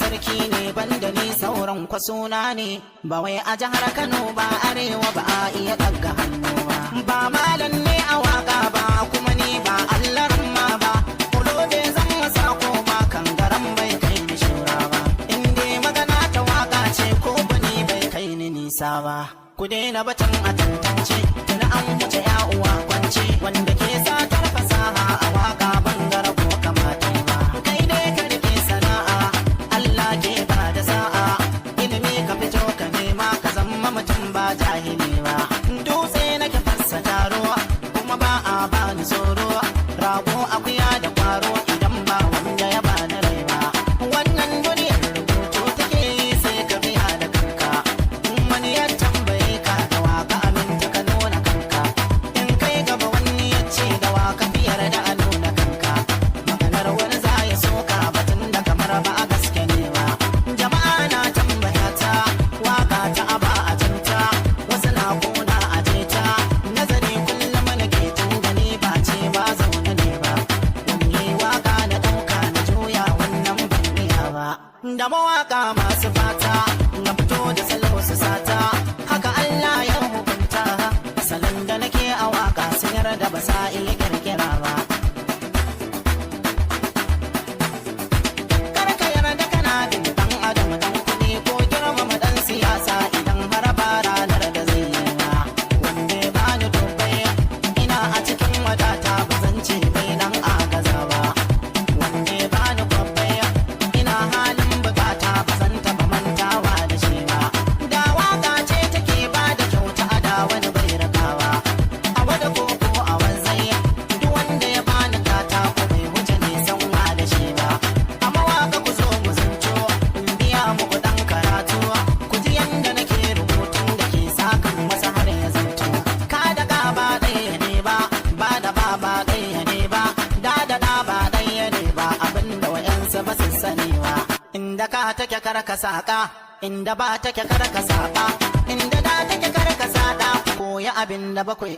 sarki ne banda ni sauran kwasuna ne ba wai a jihar Kano ba arewa ba a iya daga hannu ba malam ne a waka ba kuma ni ba allaran ma ba kulobe zan masa ko ma kangaran bai kai ni shura ba inda magana ta waka ce ko bani bai kai ni nisa ba ku daina batun a tantance tuna an wuce ya uwa kwance wanda ke satar fasaha a waka bangare ko kamata ba kai ne ka rike sana'a Allah ke ba da sa'a ilimi ka fito ka nema ka zama mutum ba jahili ba dutse nake fassa taro kuma ba a ba ni tsoro rago akuya da kwaro idan ba wanda ya ba ni rai ba wannan duniyar rubutu take yi sai ka biya da kanka in wani ya tambaye ka da waka aminta ka nuna kanka in kai gaba wani ya ce da waka fiyar da a nuna kanka maganar wani za ya soka batun da kamar ba a gaske ne ba jama'a na tambaya ta waka ta aba a janta wasu na kona a jeta nazari kullum na ke tangane ba ce ba zaune ne ba wani waka na dauka na juya wannan ban iya ba da mawaka masu fata na fito da salo su sata haka Allah ya hukunta salon da nake a waka sun yarda ba sa iya kirkira ba karka yarda kana bin dan adam dan kuɗi ko girmama dan siyasa idan har ba ranar da zai yi ba wanda ya bani dubbai ina a cikin wadata ba zan ce bai nan a gaza ba wanda ya bani kwabbai ina halin bukata ba zan taba mantawa da shi ba da waka ce take ba da kyauta da wani bai rakawa a wada koko a wanzai duk wanda ya bani kata ko bai wuce nisan wa da shi ba amma waka ku zo mu zanto in biya muku dan karatu ku ji yanda nake rubutun da ke sakan masa har ya zanto ka da ga ba ɗaya ne ba ba da ba ɗaya ne ba da ba ɗaya ne ba abinda wayansu ba su sani ba inda ka take karka saka inda ba take karka saba inda da take karka sada koya abinda bakwai